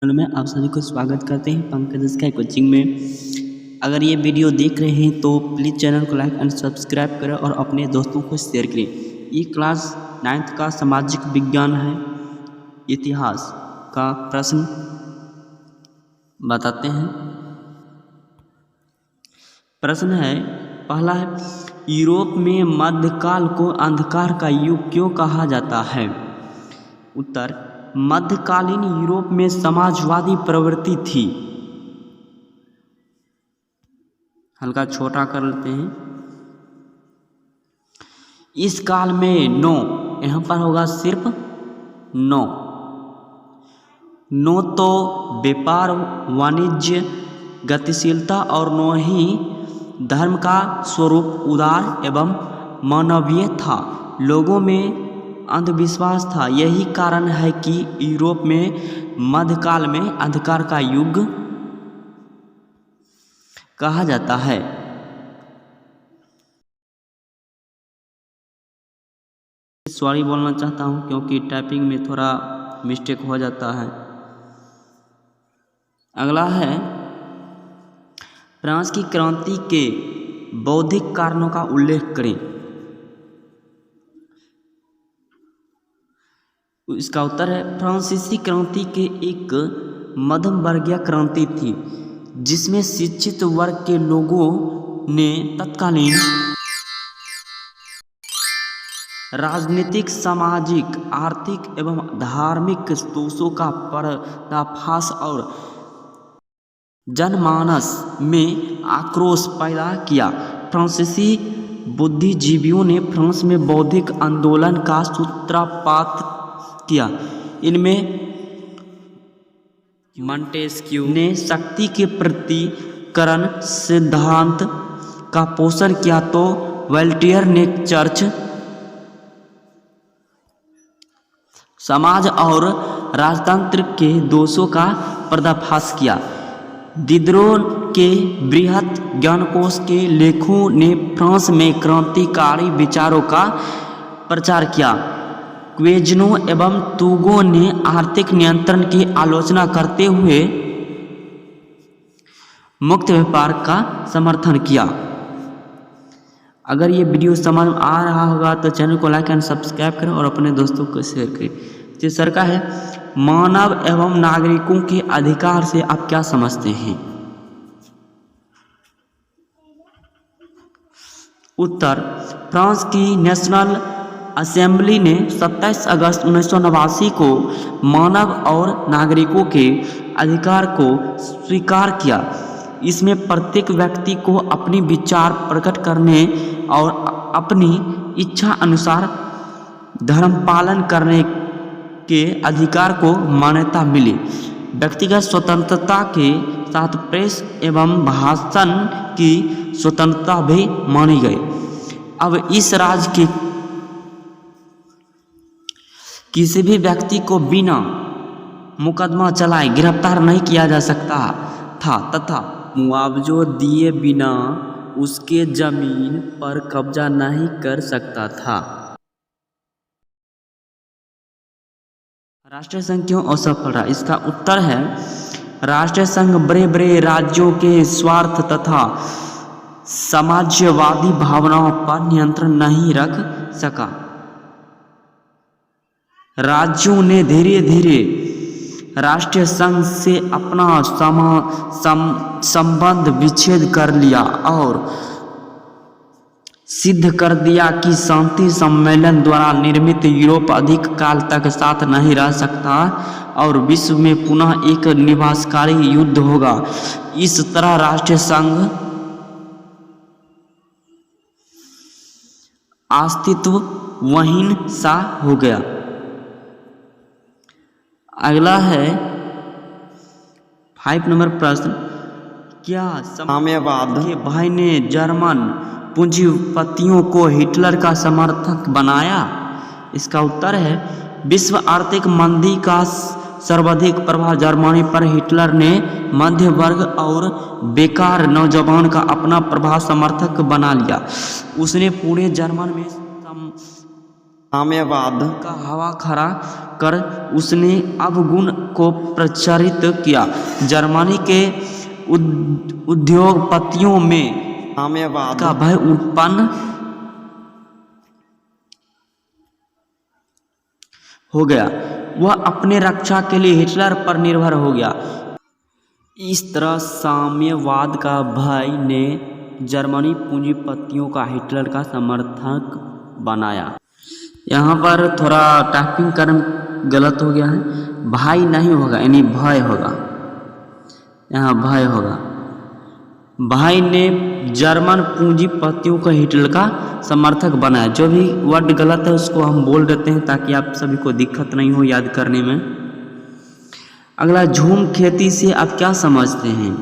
में आप सभी को स्वागत करते हैं पंकज स्काई कोचिंग में। अगर ये वीडियो देख रहे हैं तो प्लीज़ चैनल को लाइक एंड सब्सक्राइब करें और अपने दोस्तों को शेयर करें। ये क्लास 9th का सामाजिक विज्ञान है। इतिहास का प्रश्न बताते हैं। प्रश्न है, पहला है, यूरोप में मध्यकाल को अंधकार का युग क्यों कहा जाता है? उत्तर, मध्यकालीन यूरोप में समाजवादी प्रवृत्ति थी। हल्का छोटा कर लेते हैं। इस काल में यहाँ पर होगा सिर्फ नो तो व्यापार, वाणिज्य, गतिशीलता और नो ही धर्म का स्वरूप उदार एवं मानवीय था। लोगों में अंधविश्वास था। यही कारण है कि यूरोप में मध्यकाल में अंधकार का युग कहा जाता है। सॉरी बोलना चाहता हूं क्योंकि टाइपिंग में थोड़ा मिस्टेक हो जाता है। अगला है, फ्रांस की क्रांति के बौद्धिक कारणों का उल्लेख करें। इसका उत्तर है, फ्रांसीसी क्रांति के एक मध्यम वर्गीय क्रांति थी जिसमें शिक्षित वर्ग के लोगों ने तत्कालीन राजनीतिक, सामाजिक, आर्थिक एवं धार्मिक दोषों का पर्दाफाश और जनमानस में आक्रोश पैदा किया। फ्रांसीसी बुद्धिजीवियों ने फ्रांस में बौद्धिक आंदोलन का सूत्रपात किया। इनमें मॉन्टेस्क्यू ने शक्ति के प्रतिकरण सिद्धांत का पोषण किया तो वोल्टेयर ने चर्च, समाज और राजतंत्र के दोषों का पर्दाफाश किया। दिदरों के बृहत ज्ञानकोश के लेखों ने फ्रांस में क्रांतिकारी विचारों का प्रचार किया। क्वेजनो एवं तूगो ने आर्थिक नियंत्रण की आलोचना करते हुए मुक्त व्यापार का समर्थन किया। अगर ये वीडियो समझ आ रहा होगा तो चैनल को लाइक एंड सब्सक्राइब करें और अपने दोस्तों को शेयर करें। तीसरा का है, मानव एवं नागरिकों के अधिकार से आप क्या समझते हैं? उत्तर, फ्रांस की नेशनल असेंबली ने 27 अगस्त 1989 को मानव और नागरिकों के अधिकार को स्वीकार किया। इसमें प्रत्येक व्यक्ति को अपनी विचार प्रकट करने और अपनी इच्छा अनुसार धर्म पालन करने के अधिकार को मान्यता मिली। व्यक्तिगत स्वतंत्रता के साथ प्रेस एवं भाषण की स्वतंत्रता भी मानी गई। अब इस राज्य के किसी भी व्यक्ति को बिना मुकदमा चलाए गिरफ्तार नहीं किया जा सकता था तथा मुआवजा दिए बिना उसके जमीन पर कब्जा नहीं कर सकता था। राष्ट्रीय संघ क्यों असफल रहा? इसका उत्तर है, राष्ट्रीय संघ बड़े बड़े राज्यों के स्वार्थ तथा साम्राज्यवादी भावनाओं पर नियंत्रण नहीं रख सका। राज्यों ने धीरे धीरे राष्ट्रीय संघ से अपना संबंध विच्छेद कर लिया और सिद्ध कर दिया कि शांति सम्मेलन द्वारा निर्मित यूरोप अधिक काल तक साथ नहीं रह सकता और विश्व में पुनः एक विनाशकारी युद्ध होगा। इस तरह राष्ट्रीय संघ अस्तित्वहीन सा हो गया। अगला है 5 नंबर प्रश्न, क्या साम्यवाद के भय ने जर्मन पूंजीपतियों को हिटलर का समर्थक बनाया? इसका उत्तर है, विश्व आर्थिक मंदी का सर्वाधिक प्रभाव जर्मनी पर हिटलर ने मध्य वर्ग और बेकार नौजवान का अपना प्रभाव समर्थक बना लिया। उसने पूरे जर्मन में साम्यवाद का हवा खड़ा कर उसने अवगुण को प्रचारित किया। जर्मनी के उद्योगपतियों में साम्यवाद का भय उत्पन्न हो गया। वह अपने रक्षा के लिए हिटलर पर निर्भर हो गया। इस तरह साम्यवाद का भय ने जर्मनी पूंजीपतियों का हिटलर का समर्थक बनाया। यहाँ पर थोड़ा टाइपिंग कर्म गलत हो गया है, भाई नहीं होगा यानी भय होगा, यहाँ भय होगा। भाई ने जर्मन पूंजीपतियों को हिटलर का समर्थक बनाया। जो भी वर्ड गलत है उसको हम बोल देते हैं ताकि आप सभी को दिक्कत नहीं हो याद करने में। अगला, झूम खेती से आप क्या समझते हैं?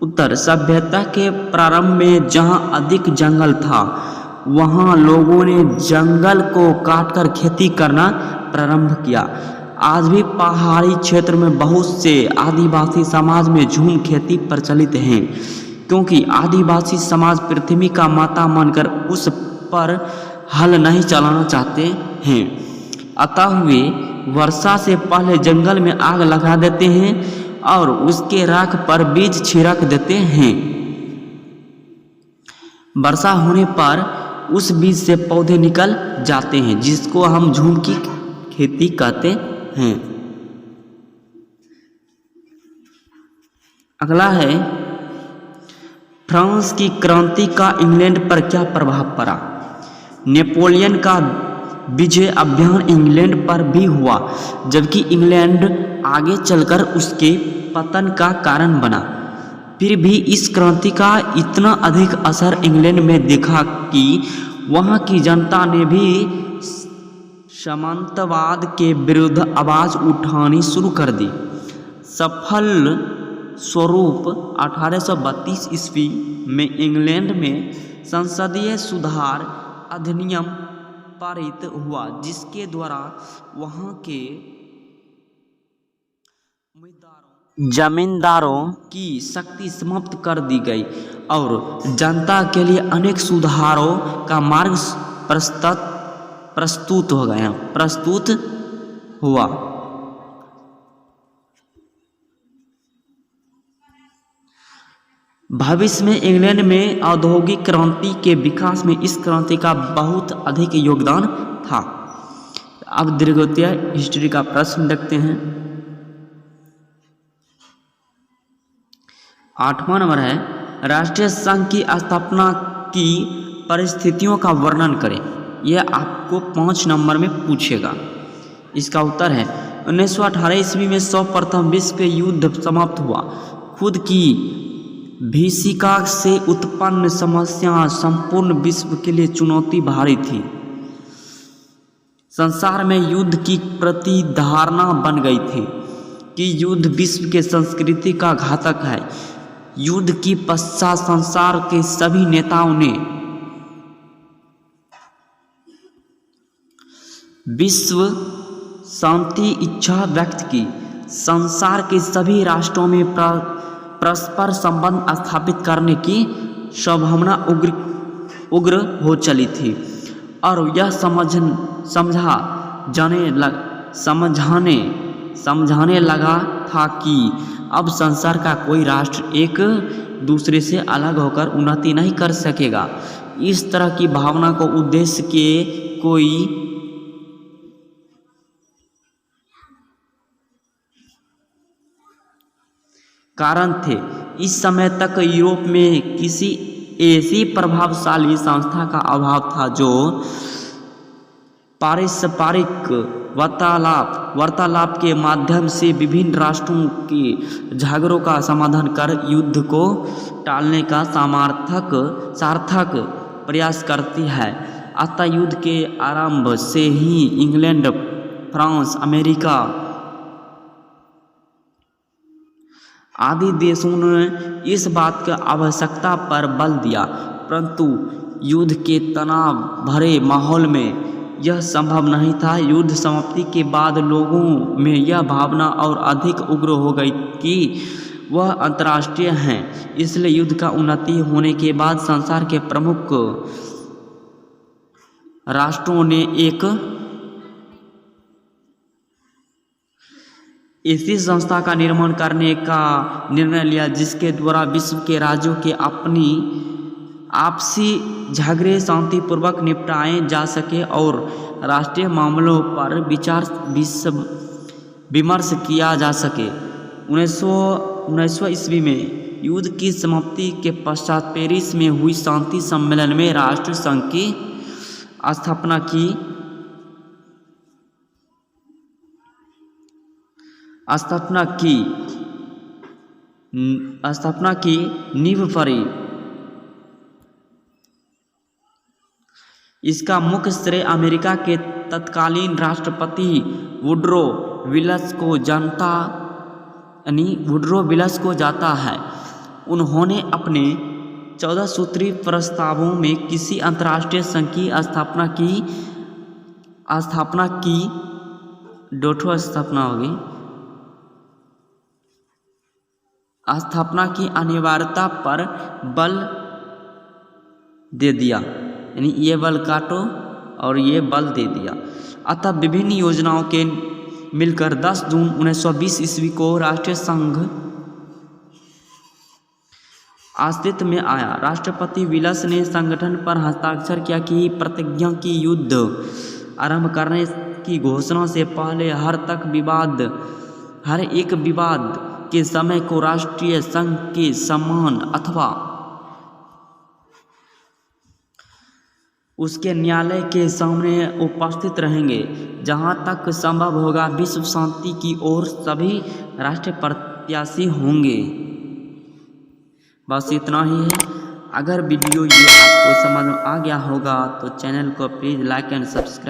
उत्तर, सभ्यता के प्रारंभ में जहाँ अधिक जंगल था वहाँ लोगों ने जंगल को काटकर खेती करना प्रारंभ किया। आज भी पहाड़ी क्षेत्र में बहुत से आदिवासी समाज में झूम खेती प्रचलित है, क्योंकि आदिवासी समाज पृथ्वी का माता मानकर उस पर हल नहीं चलाना चाहते हैं। अतः वे वर्षा से पहले जंगल में आग लगा देते हैं और उसके राख पर बीज छिड़क देते हैं। वर्षा होने पर उस बीज से पौधे निकल जाते हैं, जिसको हम झूम की खेती कहते हैं। अगला है, फ्रांस की क्रांति का इंग्लैंड पर क्या प्रभाव पड़ा? नेपोलियन का विजय अभियान इंग्लैंड पर भी हुआ, जबकि इंग्लैंड आगे चलकर उसके पतन का कारण बना। फिर भी इस क्रांति का इतना अधिक असर इंग्लैंड में दिखा कि वहाँ की जनता ने भी सामंतवाद के विरुद्ध आवाज़ उठानी शुरू कर दी। सफल स्वरूप 1832 ईस्वी में इंग्लैंड में संसदीय सुधार अधिनियम पारित हुआ, जिसके द्वारा वहाँ के जमींदारों की शक्ति समाप्त कर दी गई और जनता के लिए अनेक सुधारों का मार्ग प्रस्तुत हुआ। भविष्य में इंग्लैंड में औद्योगिक क्रांति के विकास में इस क्रांति का बहुत अधिक योगदान था। अब दीर्घोत्तरीय हिस्ट्री का प्रश्न देखते हैं। 8वां नंबर है, राष्ट्रीय संघ की स्थापना की परिस्थितियों का वर्णन करें। यह आपको 5 नंबर में पूछेगा। इसका उत्तर है 1918 ईस्वी में सर्वप्रथम विश्व युद्ध समाप्त हुआ। खुद की भीषिका से उत्पन्न समस्या संपूर्ण विश्व के लिए चुनौती भारी थी। संसार में युद्ध की प्रतिधारणा बन गई थी कि युद्ध विश्व के संस्कृति का घातक है। युद्ध की पश्चात संसार के सभी नेताओं ने विश्व शांति इच्छा व्यक्त की। संसार के सभी राष्ट्रों में परस्पर संबंध स्थापित करने की संभावना उग्र हो चली थी और यह समझाने लगा था कि अब संसार का कोई राष्ट्र एक दूसरे से अलग होकर उन्नति नहीं कर सकेगा। इस तरह की भावना को उद्देश्य के कोई कारण थे। इस समय तक यूरोप में किसी ऐसी प्रभावशाली संस्था का अभाव था जो पारस्परिक वार्तालाप के माध्यम से विभिन्न राष्ट्रों के झगड़ों का समाधान कर युद्ध को टालने का सार्थक प्रयास करती है। अतः युद्ध के आरंभ से ही इंग्लैंड, फ्रांस, अमेरिका आदि देशों ने इस बात की आवश्यकता पर बल दिया, परंतु युद्ध के तनाव भरे माहौल में यह संभव नहीं था। युद्ध समाप्ति के बाद लोगों में यह भावना और अधिक उग्र हो गई कि वह अंतर्राष्ट्रीय हैं। इसलिए युद्ध का उन्नति होने के बाद संसार के प्रमुख राष्ट्रों ने एक ऐसी संस्था का निर्माण करने का निर्णय लिया जिसके द्वारा विश्व के राज्यों के अपनी आपसी झगड़े शांतिपूर्वक निपटाए जा सके और राष्ट्रीय मामलों पर विचार विमर्श किया जा सके। 1919 ईस्वी में युद्ध की समाप्ति के पश्चात पेरिस में हुई शांति सम्मेलन में राष्ट्र संघ की स्थापना की नींव पड़ी। इसका मुख्य श्रेय अमेरिका के तत्कालीन राष्ट्रपति वुडरो विल्स को जाता है। उन्होंने अपने 14 सूत्री प्रस्तावों में किसी अंतर्राष्ट्रीय संघ की स्थापना की अनिवार्यता पर बल दे दिया, यानी ये बल काटो और ये बल दे दिया। अतः विभिन्न योजनाओं के मिलकर 10 जून 1920 ईस्वी को राष्ट्रीय संघ अस्तित्व में आया। राष्ट्रपति विल्स ने संगठन पर हस्ताक्षर किया कि प्रतिज्ञा की युद्ध आरंभ करने की घोषणा से पहले हर एक विवाद के समय को राष्ट्रीय संघ के समान अथवा उसके न्यायालय के सामने उपस्थित रहेंगे। जहां तक संभव होगा विश्व शांति की ओर सभी राष्ट्रीय प्रत्याशी होंगे। बस इतना ही है। अगर वीडियो ये आपको समझ में आ गया होगा तो चैनल को प्लीज़ लाइक एंड सब्सक्राइब